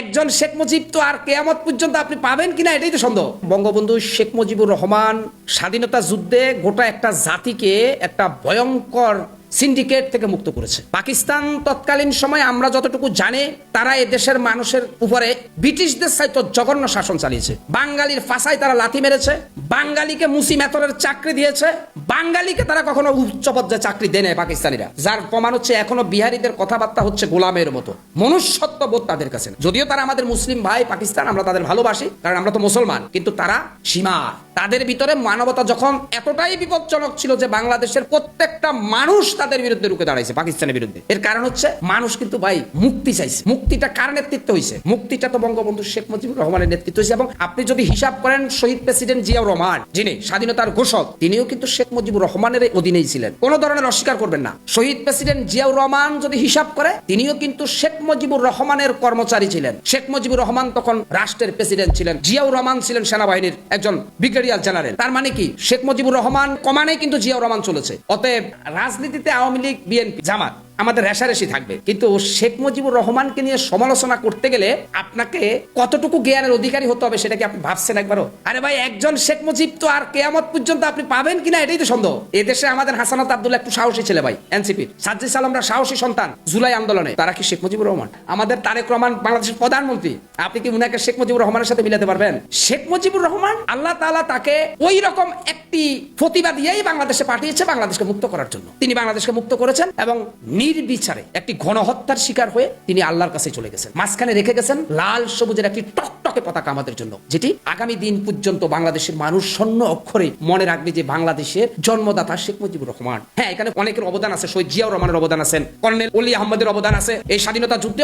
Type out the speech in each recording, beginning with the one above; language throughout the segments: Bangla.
একজন শেখ মুজিব তো আর কিয়ামত পর্যন্ত আপনি পাবেন কিনা এটাই তো সন্দেহ। বঙ্গবন্ধু শেখ মুজিবুর রহমান স্বাধীনতা যুদ্ধে গোটা একটা জাতিকে একটা ভয়ঙ্কর সিন্ডিকেট থেকে মুক্ত করেছে। পাকিস্তান তৎকালীন সময় আমরা যতটুকু জানি তারা এই দেশের মানুষের উপরে ব্রিটিশদের চাইতে জঘন্য শাসন চালিয়েছে। বাঙালির ফাঁসায় তারা লাথি মেরেছে, বাঙালিকে মুসি মেথরের চাকরি দিয়েছে, বাঙালিকে তারা কখনো উচ্চ পর্যায়ে চাকরি দেয় নাই পাকিস্তানিরা। যার প্রমাণ হচ্ছে এখনো বিহারীদের কথাবার্তা হচ্ছে গোলামের মতো, মনুষ্যত্ব বোধ তাদের কাছে। যদিও তারা আমাদের মুসলিম ভাই পাকিস্তান, আমরা তাদের ভালোবাসি কারণ আমরা তো মুসলমান, কিন্তু তারা সীমা। তাদের ভিতরে মানবতা যখন এতটাই বিপজ্জনক ছিল যে বাংলাদেশের প্রত্যেকটা মানুষ তাদের বিরুদ্ধে রুখে দাঁড়াইছে, পাকিস্তানের বিরুদ্ধে। এর কারণ হচ্ছে মানুষ কিন্তু ভাই মুক্তি চাইছে। মুক্তিটা কার নেতৃত্ব হয়েছে? মুক্তিটা তো বঙ্গবন্ধু শেখ মুজিবুর রহমানের নেতৃত্ব হয়েছে। এবং আপনি যদি হিসাব করেন শহীদ প্রেসিডেন্ট জিয়াউর রহমান, যিনি স্বাধীনতার ঘোষক, তিনিও কিন্তু শেখ মুজিবুর রহমানের অধীনেই ছিলেন, কোনো ধরনের অস্বীকার করবেন না। শহীদ প্রেসিডেন্ট জিয়াউর রহমান যদি হিসাব করে, তিনিও কিন্তু শেখ মুজিবুর রহমানের কর্মচারী ছিলেন। শেখ মুজিবুর রহমান তখন রাষ্ট্রের প্রেসিডেন্ট ছিলেন, জিয়াউর রহমান ছিলেন সেনাবাহিনীর একজন ব্রিগেডিয়ার জেনারেল। তার মানে কি শেখ মুজিবুর রহমান কমানে কিন্তু জিয়াউর রহমান চলেছে। অতএব রাজনীতিতে আওয়ামী লীগ, বিএনপি, জামাত আমাদের রেশারেশি থাকবে, কিন্তু শেখ মুজিবুর রহমানকে নিয়ে সমালোচনা করতে গেলে আপনাকে কতটুকু জ্ঞানের অধিকারী হতে হবে সেটা কি আপনি ভাবছেন একবারও? আরে ভাই, একজন শেখ মুজিব তো আর কিয়ামত পর্যন্ত আপনি পাবেন কিনা এটাই তো সন্দেহ। এদেশে আমাদের হাসানাত আব্দুল্লাহ একটু সাহসী ছেলে ভাই, এনসিপি সাজ্জিদ সালামরা সাহসী সন্তান জুলাই আন্দোলনে, তারা কি শেখ মুজিবুর রহমান? আমাদের তারেক রহমান বাংলাদেশের প্রধানমন্ত্রী, আপনি কি উনাকে শেখ মুজিবুর রহমানের সাথে মিলাতে পারবেন? শেখ মুজিবুর রহমান আল্লাহ তাআলা তাকে ওই রকম একটি প্রতিভা দিয়েই বাংলাদেশে পাঠিয়েছে বাংলাদেশকে মুক্ত করার জন্য। তিনি বাংলাদেশকে মুক্ত করেছেন এবং নির্বিচারে একটি গণহত্যার শিকার হয়ে তিনি আল্লাহর কাছে চলে গেছেন। মাঝখানে রেখে গেছেন লাল সবুজের একটি টকটকে পতাকা আমাদের জন্য, যেটি আগামী দিন পর্যন্ত বাংলাদেশের মানুষ স্বর্ণ অক্ষরে মনে রাখবে যে বাংলাদেশের জন্মদাতা শেখ মুজিবুর রহমান। হ্যাঁ, এখানে অনেকের অবদান আছে, শহীদ জিয়াউর রহমানের অবদান আছেন, কর্নেল অলি আহমদের অবদান আছে, এই স্বাধীনতা যুদ্ধে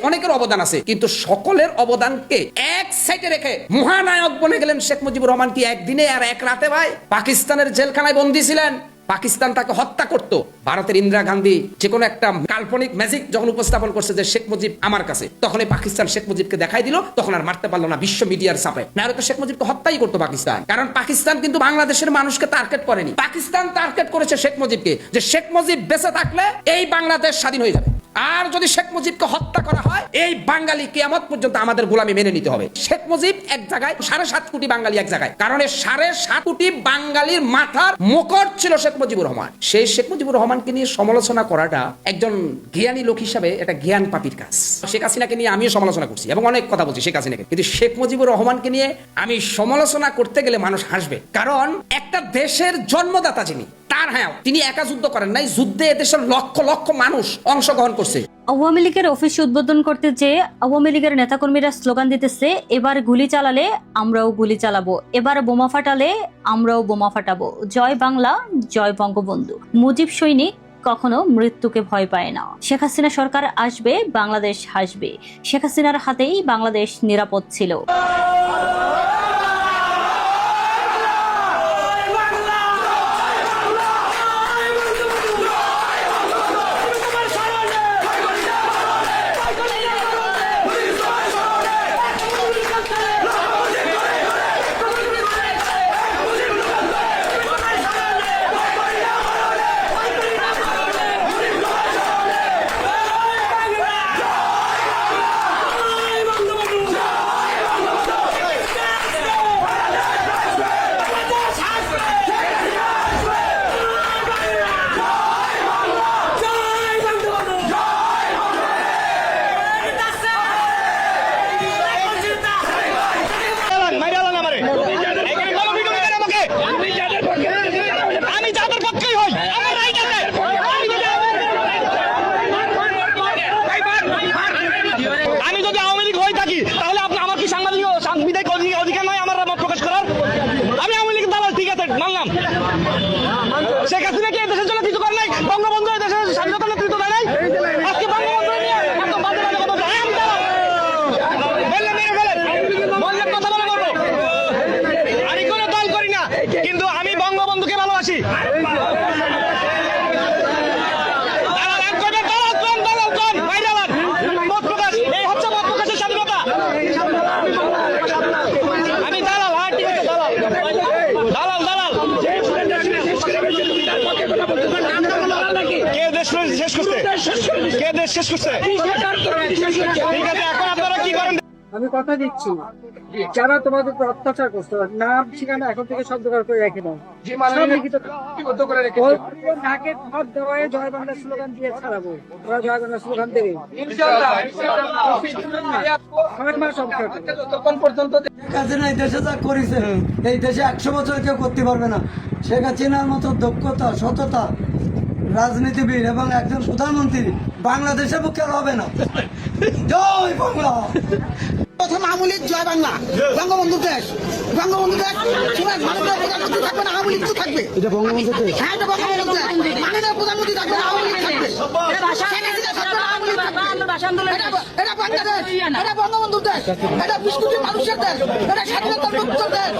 অনেকের অবদান আছে, কিন্তু সকলের অবদানকে এক সাইডে রেখে মহানায়ক বনে গেলেন শেখ মুজিবুর রহমান। কি একদিনে আর এক রাতে ভাই? পাকিস্তানের জেলখানায় বন্দী ছিলেন, পাকিস্তান তাকে হত্যা করত। ভারতের ইন্দিরা গান্ধী যে কোনো একটা কাল্পনিক ম্যাজিক যখন উপস্থাপন করছে যে শেখ মুজিব আমার কাছে, তখন এই পাকিস্তান শেখ মুজিবকে দেখাই দিল, তখন আর মারতে পারলো না বিশ্ব মিডিয়ার চাপে। না হলে তো শেখ মুজিবকে হত্যাই করতো পাকিস্তান। কারণ পাকিস্তান কিন্তু বাংলাদেশের মানুষকে টার্গেট করেনি, পাকিস্তান টার্গেট করেছে শেখ মুজিবকে, যে শেখ মুজিব বেঁচে থাকলে এই বাংলাদেশ স্বাধীন হয়ে যাবে, আর যদি শেখ মুজিবকে হত্যা করা হয় এই বাঙালি কিয়ামত পর্যন্ত আমাদের গোলামি মেনে নিতে হবে। শেখ মুজিব এক জায়গায়, 7.5 কোটি বাঙালি এক জায়গায়, কারণ এই 7.5 কোটি বাঙালির মাথার মুকুট ছিল শেখ মুজিবুর রহমান। সেই শেখ মুজিবুর রহমানকে নিয়ে সমালোচনা করাটা একজন জ্ঞানী লোক হিসাবে এটা জ্ঞান পাপীর কাজ। শেখ হাসিনাকে নিয়ে আমিও সমালোচনা করছি এবং অনেক কথা বলছি শেখ হাসিনাকে, কিন্তু শেখ মুজিবুর রহমানকে নিয়ে আমি সমালোচনা করতে গেলে মানুষ হাসবে। কারণ একটা দেশের জন্মদাতা যিনি, তার হ্যাঁ তিনি একা যুদ্ধ করেন নাই, যুদ্ধে এদেশের লক্ষ লক্ষ মানুষ অংশগ্রহণ করছে। আওয়ামী লীগের অফিস উদ্বোধন করতে যে আওয়ামী লীগের নেতাকর্মীরা স্লোগান দিতেছে, এবার গুলি চালালে আমরাও গুলি চালাবো, এবার বোমা ফাটালে আমরাও বোমা ফাটাবো, জয় বাংলা, জয় বঙ্গবন্ধু। মুজিব সৈনিক কখনো মৃত্যুকে ভয় পায় না। শেখ হাসিনা সরকার আসবে, বাংলাদেশ হাসবে। শেখ হাসিনার হাতেই বাংলাদেশ নিরাপদ ছিল। আমি যদি আওয়ামী লীগ হয়ে থাকি তাহলে আমার কি সাংবিধানিক অধিকার নয় আমার মত প্রকাশ করার? আমি আওয়ামী লীগের দালাল, ঠিক আছে মানলাম। শেখ হাসিনা কি দেশের জন্য কিছু করে নাই? বঙ্গবন্ধু দেশের স্বাধীনতা নেতৃত্ব দেয় নাই? আজকে বঙ্গবন্ধু নিয়ে একদম বাজে বাজে কথা বলছে। আমি দালাল বললে মেরে ফেলে, বললে কথা বলে বলবো। আমি কোনো দল করি না, কিন্তু আমি বঙ্গবন্ধুকে ভালোবাসি। শেষ করছে, কে দেশ শেষ করছে? ঠিক আছে, এখন আপনারা কি করেন? আমি কথা দিচ্ছি, যারা তোমাদের উপর অত্যাচার করতে নাম ঠিকানা এখন থেকে সব জোগাড় করে রেখে দাও। সব লিখিত নাকে ভাত দেওয়ায় জয় বাংলা স্লোগান দিয়ে ছাড়াবো, ওরা জয় বাংলা স্লোগান দেবে ততক্ষণ পর্যন্ত হাসিনা এই দেশে যা করেছে এই দেশে 100 বছর কেউ করতে পারবে না। শেখ হাসিনার মতো দক্ষতা, সততা, রাজনীতিবিদ এবং একজন প্রধানমন্ত্রী বাংলাদেশের পক্ষে আর হবে না। জয় বাংলা। প্রথম আওয়ামী লীগ জয় বাংলা, বঙ্গবন্ধু দেশ, বঙ্গবন্ধু দেশ, মাননীয় প্রধানমন্ত্রী থাকবে না, আওয়ামী লীগ তো থাকবে। এটা বঙ্গবন্ধু দেশ, হ্যাঁ এটা বঙ্গবন্ধু দেশ। মাননীয় প্রধানমন্ত্রী থাকবে না, আওয়ামী লীগ থাকবে। এটা বাংলাদেশ, এটা বঙ্গবন্ধু দেশ, এটা 20 কোটি মানুষের দেশ, এটা স্বাধীনতার মুক্ত দেশ,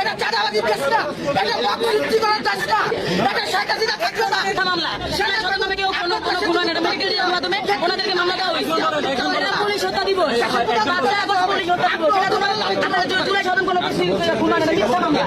এটা চাঁদাবাজি দেশ না, এটা মুক্তি করার দেশ না, এটা শেখ হাসিনা থাকবে না। মামলা সেটা মাধ্যমে কেউ কোনো খুন হয় না, মেডিকেল রিপোর্টের মাধ্যমে ওনাদেরকে মামলা দেওয়া হয়েছে। এটা পুলিশ হত্যা দিবস, বাচ্চা এখন পুলিশ হত্যা দিবস, এটা তোমার আপনারা জুলাই সাধন কোনো কিছু খুন হয় না, মিথ্যা মামলা।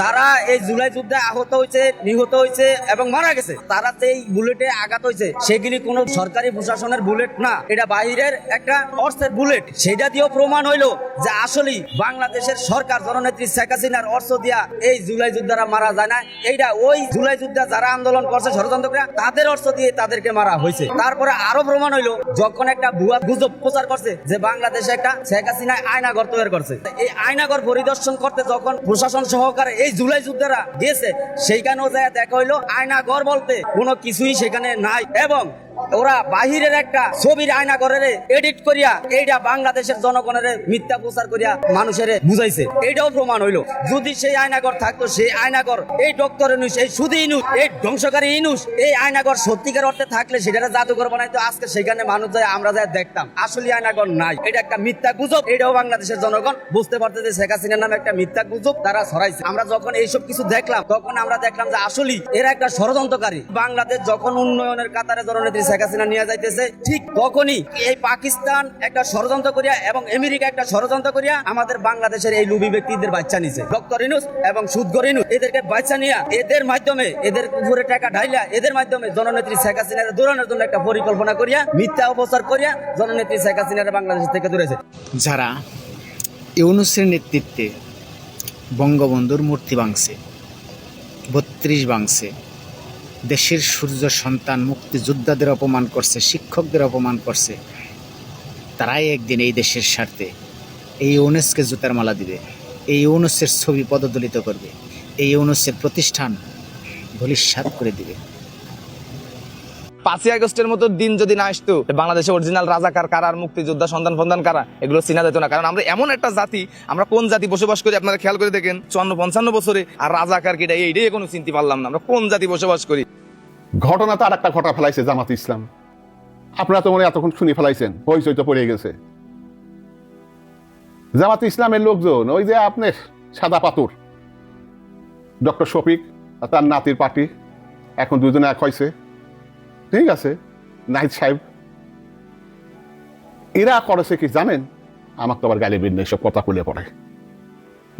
যারা এই জুলাই যুদ্ধে আহত হয়েছে, নিহত হয়েছে এবং মারা গেছে, তারা যেই বুলেটে আঘাত হয়েছে সেগুলি কোন সরকারি প্রশাসনের বুলেট না, এটা বাহিরের একটা অর্থের বুলেট। সেটা দিয়েও প্রমাণ হইলো যে আসলে বাংলাদেশের সরকার জননেত্রী শেখ হাসিনার অর্থ দিয়া এই জুলাই যোদ্ধারা মারা যায় না, এইটা ওই জুলাই যোদ্ধা যারা আন্দোলন করছে ষড়যন্ত্রকারীরা তাদের অর্থ দিয়ে তাদেরকে মারা হয়েছে। তারপরে আরো প্রমাণ হইলো যখন একটা ভুয়া গুজব প্রচার করছে যে বাংলাদেশে একটা শেখ হাসিনা আয়নাঘর তৈরি করছে, এই আয়নাঘর পরিদর্শন করতে যখন প্রশাসন সহকারে এই জুলাই যোদ্ধারা গেছে সেইখানেও যায় দেখা হইলো আয়নাঘর বলতে কোনো কিছুই সেখানে নাই, এবং ওরা বাহিরের একটা ছবির আয়নাঘরের এডিট করিয়া এইটা বাংলাদেশের জনগণের মিথ্যা প্রচার করিয়া মানুষের বুঝাইছে। এইটাও প্রমাণ হইলো যদি সেই আয়নাঘর থাকতো, সেই আয়নাঘর এই ডক্টর ইনুস, এই সুদী ইনুস, এই ধ্বংসকারী ইনুস, এই আয়নাঘর সত্যিকার অর্থে থাকলে সেটা জাদুঘর বানাইতো, আজকে সেখানে মানুষ যায় আমরা যায় দেখতাম। আসলে আয়নাঘর নাই, এটা একটা মিথ্যা গুজব। এটাও বাংলাদেশের জনগণ বুঝতে পারতে যে শেখ হাসিনার নামে একটা মিথ্যা গুজব তারা ছড়াইছে। আমরা যখন এইসব কিছু দেখলাম তখন আমরা দেখলাম যে আসলে এরা একটা ষড়যন্ত্রকারী। বাংলাদেশ যখন উন্নয়নের কাতারে জননেত্রী শেখ হাসিনা নিয়ে যাইতেছে, ঠিক তখনই এই পাকিস্তান একটা ষড়যন্ত্র করিয়া এবং আমেরিকা একটা ষড়যন্ত্র করিয়া আমাদের বাংলাদেশের এই লুবি ব্যক্তিদের বাচ্চা নিছে, ডক্টর ইনুস এবং সুদগর ইনুস, এদেরকে বাচ্চা নিয়ে এদের মাধ্যমে এদের উপরে টাকা ঢাইলা এদের মাধ্যমে জননেত্রী শেখ হাসিনার দূরানোর জন্য একটা পরিকল্পনা করিয়া মিথ্যা অপপ্রচার করিয়া জননেত্রী শেখ হাসিনার বাংলাদেশ থেকে দূরেছে। যারা ইউনূসের নেতৃত্বে বঙ্গবন্ধুর মূর্তি ভাঙছে, 32 ভাঙছে, দেশের সূর্য সন্তান মুক্তিযোদ্ধাদের অপমান করছে, শিক্ষকদের অপমান করছে, তারাই একদিন এই দেশের স্বার্থে এই ইউনূসকে জুতার মালা দিবে, এই ইউনূসের ছবি পদদলিত করবে, এই ইউনূসের প্রতিষ্ঠান ধূলিসাৎ করে দিবে। 5ই আগস্টের মতো দিন যদি না আসতো, বাংলাদেশে অরিজিনাল রাজাকার কারা আর মুক্তিযোদ্ধা সন্তান ফন্দান কারা এগুলো চিনা যেত না। কারণ আমরা এমন একটা জাতি, আমরা কোন জাতি বসবাস করি আপনারা খেয়াল করে দেখেন, 54-55 বছরে আর রাজাকার কিটা এইটাই কোনো চিনতে পারলাম না, আমরা কোন জাতি বসবাস করি। ঘটনা তো আর একটা ঘটা ফেলাইছে জামাত ইসলাম, আপনারা তো মনে এতক্ষণ শুনে ফেলাইছেন, হইচই তো পড়ে গেছে। জামাত ইসলামের লোকজন ওই যে আপনার সাদা পাথর ডক্টর শফিক আর তার নাতির পার্টি এখন দুজনে এক হয়েছে, ঠিক আছে, নাহিদ সাহেব, এরা করেছে কি জানেন? আমার তো আবার গালি বিন্দ এসব কথা খুলে পড়ে,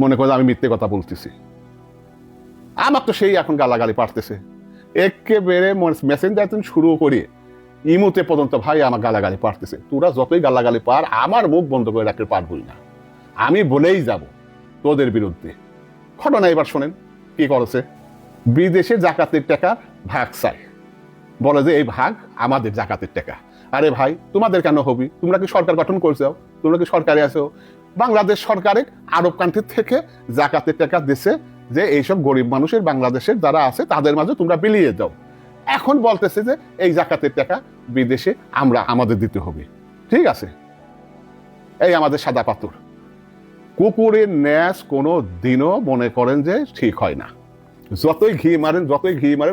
মনে করে আমি মিথ্যে কথা বলতেছি। আমার তো সেই এখন গালাগালি পারতেছে, একেবারে মেসেঞ্জার থেকে শুরু করিয়ে ইমুতে পর্যন্ত ভাই আমার গালাগালি পারতেছে। তোরা যতই গালাগালি পার আমার মুখ বন্ধ করে রাখতে পারবই না, আমি বলেই যাব তোদের বিরুদ্ধে। ঘটনা এবার শোনেন কি করেছে। বিদেশে জাকাতের টাকা ভাগ চাই, বলে যে এই ভাগ আমাদের জাকাতের টাকা। আরে ভাই তোমাদের কেন হবি? তোমরা কি সরকার গঠন করছো? তোমরা কি সরকারে আছো? বাংলাদেশ সরকারে আরব কান্ট্রি থেকে জাকাতের টাকা দিছে যে এইসব গরিব মানুষের বাংলাদেশের যারা আছে তাদের মাঝে তোমরা বিলিয়ে দাও। এখন বলতেছে যে এই জাকাতের টাকা বিদেশে আমরা আমাদের দিতে হবে, ঠিক আছে। এই আমাদের সাদা পাথর কুকুরের ন্যাস কোনো দিনও মনে করেন যে ঠিক হয় না। যতই ঘি মারেন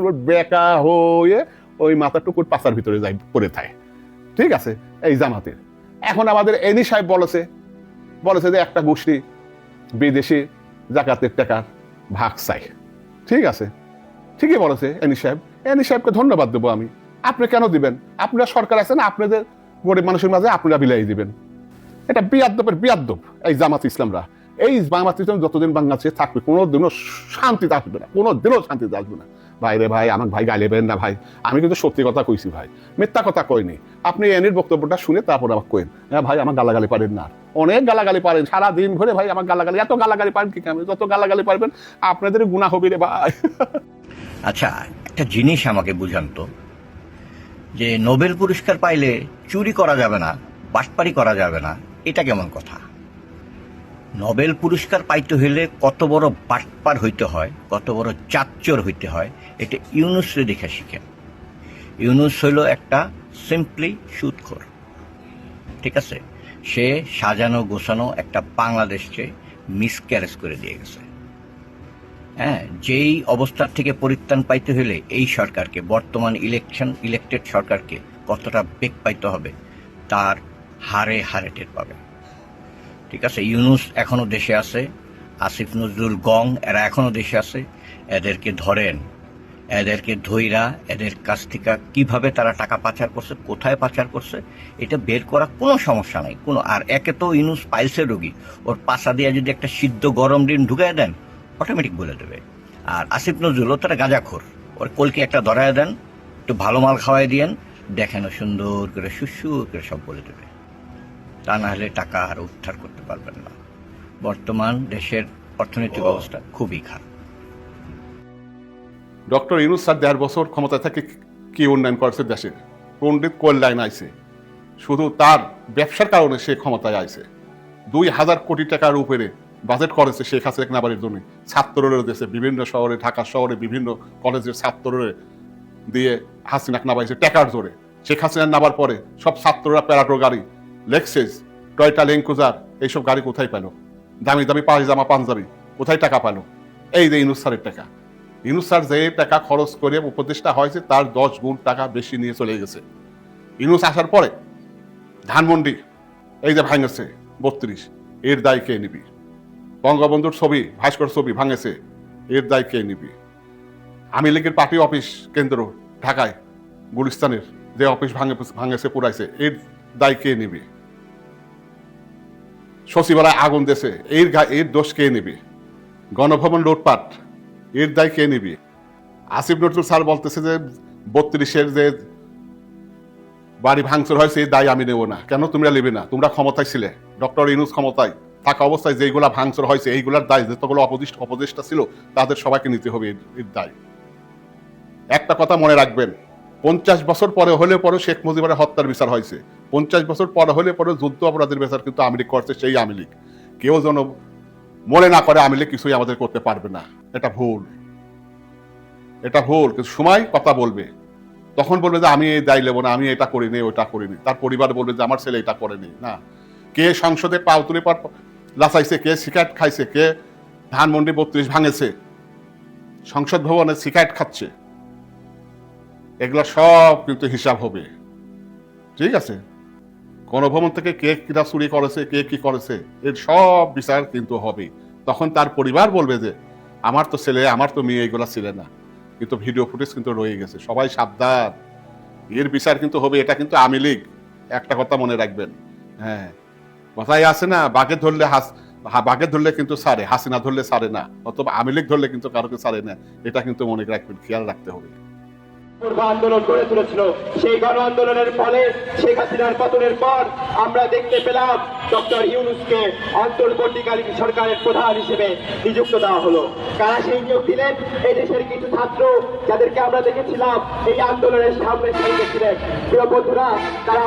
ওর বেকা হয়ে ওই মাথাটুকুর পাশার ভিতরে যাই পড়ে থাকে, ঠিক আছে। এই জামাতের এখন আমাদের এনি সাহেব বলেছে যে একটা গোষ্ঠী বিদেশি জাকাতের টাকার ভাগ চাই, ঠিক আছে, ঠিকই বলেছে এনি সাহেবকে ধন্যবাদ দেবো আমি। আপনি কেন দিবেন? আপনারা সরকার আছেন, আপনাদের গরিব মানুষের মাঝে আপনারা বিলাই দিবেন। এটা বিয়াদ্দব এই জামাত ইসলামরা। এই জামাত ইসলাম যতদিন বাংলাদেশে থাকবে কোনোদিনও শান্তিতে আসবে না, কোনোদিনও শান্তিতে আসবে না। ভাই রে ভাই, আমাকে ভাই গাইলেবেন না ভাই, আমি কিন্তু সত্যি কথা কইছি ভাই, মিথ্যা কথা কইনি। আপনি এনির বক্তব্যটা শুনে তারপর আমাকে কইন, হ্যাঁ ভাই আমার গালাগালি পারেন না, অনেক গালাগালি পারেন সারা দিন ধরে ভাই, আমার গালাগালি, এত গালাগালি পারেন কি? আমি যত গালাগালি পারবেন আপনাদের গুনাহ হবে রে ভাই। আচ্ছা, একটা জিনিস আমাকে বুঝান তো, যে নোবেল পুরস্কার পাইলে চুরি করা যাবে না, বাটপারি করা যাবে না, এটা কেমন কথা? নোবেল পুরস্কার পাইতে হইলে কত বড় বাটপার হইতে হয়, কত বড় চাচ্চর হইতে হয়, এটা ইউনুসরে দেখে শিখেন। ইউনুস হইল একটা সিম্পলি সুদখোর, ঠিক আছে? সে সাজানো গোছানো একটা বাংলাদেশকে মিসক্যারেজ করে দিয়ে গেছে। হ্যাঁ, যেই অবস্থার থেকে পরিত্রাণ পাইতে হলে এই সরকারকে, বর্তমান ইলেকটেড সরকারকে কতটা বেগ পাইতে হবে তার হারে হারে টের পাবে, ঠিক আছে? ইউনুস এখনো দেশে আছে, আসিফ নজরুল গং এরা এখনো দেশে আছে, এদেরকে ধরেন, এদেরকে ধইরা এদের কাছ থেকে কিভাবে তারা টাকা পাচার করছে, কোথায় পাচার করছে, এটা বের করা কোনো সমস্যা নাই কোনো। আর একে তো ইউনুস পাইলসের রোগী, ওর পাশা দিয়ে যদি একটা সিদ্ধ গরম ডিম ঢুকাই দেন অটোমেটিক বলে দেবে। আর আসিফ নজরুল তারা গাঁজাখোর, ওর কলকে একটা ধরায় দেন, একটু ভালো মাল খাওয়াই দিয়েন, দেখেন সুন্দর করে সুসুর করে সব বলে দেবে। তা না হলে টাকা আর উদ্ধার করতে পারবেন না। বর্তমান দেশের অর্থনৈতিক অবস্থা খুবই খারাপ। ডক্টর ইউনুস স্যার 1.5 বছর ক্ষমতায় থেকে কি উন্নয়ন করেছে দেশের? পণ্ডিত কল্যাণ আইছে, শুধু তার ব্যবসার কারণে সে ক্ষমতায় আইছে। 2000 কোটি টাকার উপরে বাজেট করেছে শেখ হাসিনা নাবারের জন্য, ছাত্ররা দেশে বিভিন্ন শহরে, ঢাকা শহরে বিভিন্ন কলেজের ছাত্ররা দিয়ে হাসিনা নাবাইছে টাকার জোরে। শেখ হাসিনা নাবার পরে সব ছাত্ররা প্যারাডো গাড়ি, লেক্সেস, টয়টা ল্যান্ড-ক্রুজার এইসব গাড়ি কোথায় পেল? দামি দামি পায়জামা পাঞ্জাবি কোথায় টাকা পেল? এই যে ইউনুস স্যারের টাকা। ইউনুস স্যার যে টাকা খরচ করে উপদেষ্টা হয়েছে তার 10 গুণ টাকা বেশি নিয়ে চলে গেছে। ইউনুস আসার পরে ধানমন্ডি এই যে ভাঙেছে 32, এর দায় কে নিবি? বঙ্গবন্ধুর ছবি, ভাস্কর ছবি ভাঙেছে, এর দায় কে নিবি? আওয়ামী লীগের পার্টি অফিস কেন্দ্র ঢাকায় গুলিস্তানের যে অফিস ভাঙেছে পুরাইছে, এর দায় কে নিবি? সচিবালয় আগুন দেশে, এর দোষ কে নিবি? গণভবন লুটপাট, এর দায় কে নিবি? আসিফ নজরুল স্যার বলতেছে যে 32-এর যে বাড়ি ভাঙচুর হয়েছে এই দায় আমি নেব না। কেন তোমরা নেবে না? তোমরা ক্ষমতায় ছিলে, ডক্টর ইউনুস ক্ষমতায় থাকা অবস্থায় যেগুলা ভাঙচুর হয়েছে এইগুলার দায় যতগুলো অপদেষ্টা ছিল তাদের সবাইকে নিতে হবে এর দায়। একটা কথা মনে রাখবেন, 50 বছর পরে হলে পরে শেখ মুজিবের হত্যার বিচার হয়েছে, 50 বছর পরে হলে পরে যুদ্ধ অপরাধের বিচার কিন্তু আওয়ামী লীগ করছে, সেই আওয়ামী লীগ। কেউ যেন মনে না করে আওয়ামী লীগ কিছুই আমাদের করতে পারবে না, এটা ভুল, এটা ভুল। কিন্তু সময় কথা বলবে, তখন বলবে যে আমি এই দায় নেবো না, আমি এটা করিনি, ওইটা করিনি। তার পরিবার বলবে যে আমার ছেলে এটা করেনি। না, কে সংসদে পাও তুলে পর লাচাইছে, কে সিগারেট খাইছে, কে ধানমন্ডি 32 ভাঙেছে, সংসদ ভবনে সিগারেট খাচ্ছে, এগুলা সব কিন্তু হিসাব হবে, ঠিক আছে? গণভবন থেকে কে কিরা চুরি করেছে, কে কি করেছে, এর সব বিচার কিন্তু হবে। তখন তার পরিবার বলবে যে আমার তো ছেলে, আমার তো মেয়ে এগুলা ছিল না, কিন্তু ভিডিও ফুটেজ কিন্তু রয়ে গেছে। সবাই সাবধান, এর বিচার কিন্তু হবে। এটা কিন্তু আওয়ামী লীগ, একটা কথা মনে রাখবেন। হ্যাঁ, কথাই আছে না, বাঘে ধরলে কিন্তু ছাড়ে, হাসিনা ধরলে ছাড়ে না, অথবা আওয়ামী লীগ ধরলে কিন্তু কারোকে ছাড়ে না। এটা কিন্তু মনে রাখবেন, খেয়াল রাখতে হবে। আন্দোলন গড়ে তুলেছিল, সেই গণ আন্দোলনের ফলে শেখ হাসিনার পতনের পর আমরা দেখতে পেলাম ডক্টর ইউনুসকে অন্তর্বর্তীকালীন সরকারের প্রধান হিসেবে নিযুক্ত দেওয়া হলো। কারা সেই নিয়োগ দিলেন? এই দেশের কিছু ছাত্র যাদেরকে আমরা দেখেছিলাম এই আন্দোলনের সামনে সারিতে ছিলেন। প্রিয় বন্ধুরা, তারা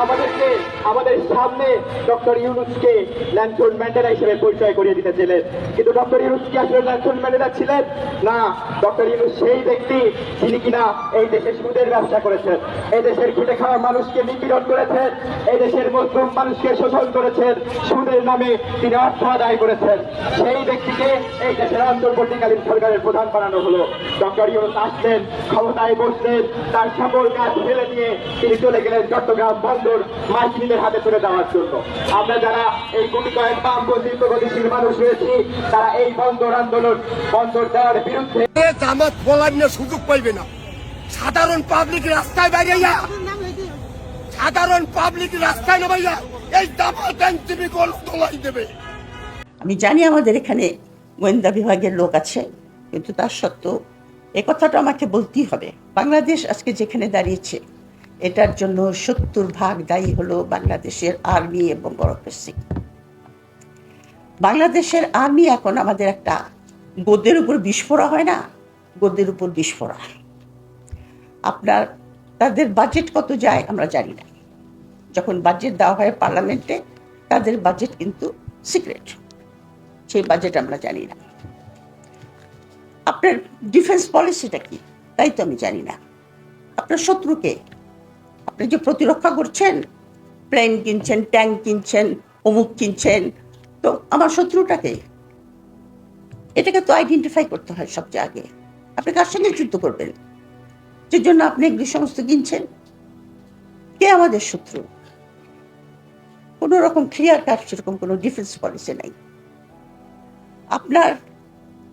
আমাদের সামনে ডক্টর ইউনুসকে ল্যানসন ম্যান্ডেলা হিসেবে পরিচয় করিয়ে দিতেছিলেন। কিন্তু ডক্টর ইউনুস কি আসলে ল্যানসন ম্যান্ডেলা ছিলেন? না, ডক্টর ইউনুস সেই ব্যক্তি যিনি কিনা এই দেশের সুদের ব্যবসা করেছেন, এই দেশের খেটে খাওয়া মানুষকে নিপীড়ন করেছেন, এই দেশের মজলুম মানুষকে শোষণ করেছেন, সুদের নামে তিনি অর্থ আদায় করেছেন। সেই ব্যক্তিকে এই দেশের অন্তর্বর্তীকালীন সরকারের প্রধান বানানো হলো। ডক্টর ইউনুস আসলেন, ক্ষমতায় বসলেন, তার সকল কাজ ফেলে দিয়ে তিনি চলে গেলেন চট্টগ্রাম বন্দর মার্কিনের হাতে তুলে দেওয়ার জন্য। আমরা যারা এই গুটি কয়েক বামপন্থী প্রগতিশীল মানুষ রয়েছি, তারা এই বন্দর আন্দোলন, বন্দর দেওয়ার বিরুদ্ধে জামাত বলার না সুযোগ পাইবে না। সাধারণ পাবলিক রাস্তায় বাইরেইয়া, সাধারণ পাবলিক রাস্তায় নামাইয়া এই জামাত এনসিপি গোল তোলাই দেবে। আমি জানি আমাদের এখানে গোয়েন্দা বিভাগের লোক আছে, কিন্তু তার সত্ত্বেও এ কথাটা আমাকে বলতেই হবে। বাংলাদেশ আজকে যেখানে দাঁড়িয়েছে এটার জন্য 70% দায়ী হলো বাংলাদেশের আর্মি এবং ব্যুরোক্রেসি। বাংলাদেশের আর্মি এখন আমাদের একটা গদ্যের উপর বিস্ফোরা হয় না, গদ্যের উপর বিস্ফোরা। আপনার তাদের বাজেট কত যায় আমরা জানি না। যখন বাজেট দেওয়া হয় পার্লামেন্টে, তাদের বাজেট কিন্তু সিক্রেট, সেই বাজেট আমরা জানি না। আপনার ডিফেন্স পলিসিটা কি তাই তো আমি জানি না। আপনার শত্রুকে আপনি যে প্রতিরক্ষা করছেন, প্লেন কিনছেন, ট্যাঙ্ক কিনছেন, অমুক কিনছেন, তো আমার শত্রুটাকে এটাকে তো আইডেন্টিফাই করতে হয় সবচেয়ে আগে। আপনি কার সঙ্গে যুদ্ধ করবেন, যে জন্য আপনি এগুলি সমস্ত কিনছেন? কে আমাদের শত্রু? কোনো রকম ক্লিয়ার কাট সেরকম কোনো ডিফেন্স পলিসি নাই। আপনার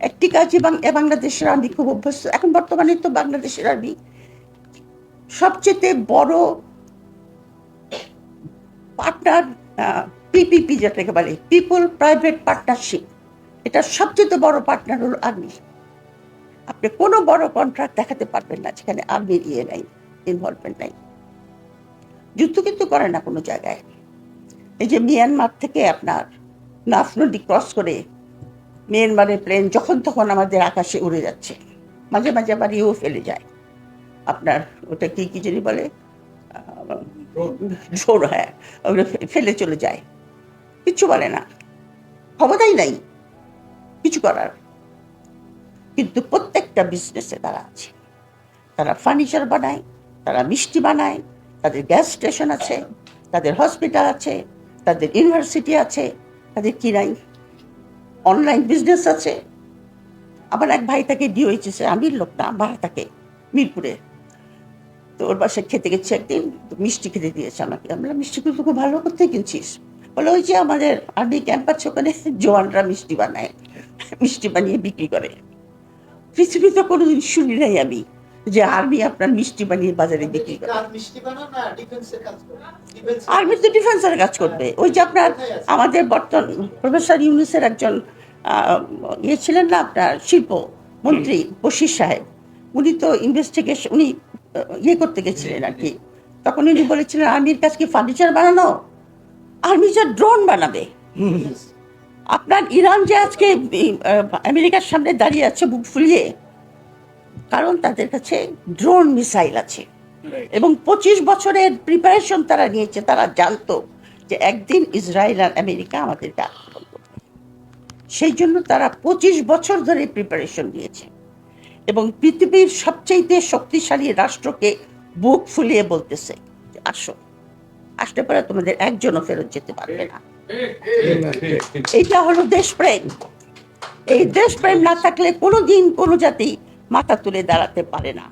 একটি কাজে বাংলাদেশের আর্মি খুব অভ্যস্ত। এখন বর্তমানে তো বাংলাদেশের আর্মি সবচেয়ে বড় পার্টনার, পিপিপি যেটাকে বলে, পিপল প্রাইভেট পার্টনারশিপ, এটা সবচেয়ে বড় পার্টনার হলো আর্মি। আপনি কোনো বড় কন্ট্রাক্ট দেখাতে পারবেন না যেখানে আর্মির নাই, ইনভলভমেন্ট নাই। যুদ্ধ কিন্তু করে না কোনো জায়গায়। এই যে মিয়ানমার থেকে আপনার নাফ নদী ক্রস করে মিয়ানমারের প্লেন যখন তখন আমাদের আকাশে উড়ে যাচ্ছে, মাঝে মাঝে আবার ইও ফেলে যায়। আপনার ওটা কি কি জানি বলে, ঝোড়, হ্যাঁ, ওগুলো ফেলে চলে যায়, কিচ্ছু বলে না, ক্ষমতাই নাই কিছু করার। কিন্তু প্রত্যেকটা বিজনেসে তারা আছে। তারা ফার্নিচার বানায়, তারা মিষ্টি বানায়, তাদের গ্যাস স্টেশন আছে, তাদের হসপিটাল আছে, তাদের ইউনিভার্সিটি আছে, তাদের কি নাই, অনলাইন বিজনেস আছে। আমার এক ভাই তাকে ডিওএইচএসে, আমির লোক না, ভাড়া থাকে মিরপুরে, তো ওর বাসায় খেতে গেছি একদিন, মিষ্টি খেতে দিয়েছে আমাকে। আমরা মিষ্টিগুলো তো খুব ভালো করতে কিনছিস? বলে ওই যে আমাদের আর্মি ক্যাম্প আছে ওখানে জওয়ানরা মিষ্টি বানায়, মিষ্টি বানিয়ে বিক্রি করে। পৃথিবীতে কোনোদিন শুনি নাই আমি যে আর্মি আপনার মিষ্টি বানিয়ে বাজারে বিক্রি করে। আর্মি তো ডিফেন্সের কাজ করবে। ওই যে আপনার আমাদের বর্তমান প্রফেসর ইউনুসের একজন ইয়ে ছিলেন না, আপনার শিল্প মন্ত্রী বশির সাহেব, উনি তো ইনভেস্টিগেশন, উনি ইয়ে করতে গেছিলেন আর কি, তখন উনি বলেছিলেন আর্মির কাজ কি ফার্নিচার বানানো? আর্মি যে ড্রোন বানাবে। আপনার ইরান যে আজকে আমেরিকার সামনে দাঁড়িয়ে আছে বুক ফুলিয়ে, কারণ তাদের কাছে ড্রোন মিসাইল আছে এবং 25 বছরের প্রিপারেশন তারা নিয়েছে। তারা জানতো যে একদিন ইসরায়েল আর আমেরিকা আমাদেরকে আক্রমণ করবে, সেই জন্য তারা 25 বছর ধরে প্রিপারেশন নিয়েছে এবং পৃথিবীর সবচেয়ে শক্তিশালী রাষ্ট্রকে বুক ফুলিয়ে বলতেছে যে আসো, আসতে পারে তোমাদের একজনও ফেরত যেতে পারবে না। এটা হলো দেশপ্রেম। এই দেশপ্রেম না থাকলে কোনোদিন কোনো জাতি মাথা তুলে দাঁড়াতে পারে না।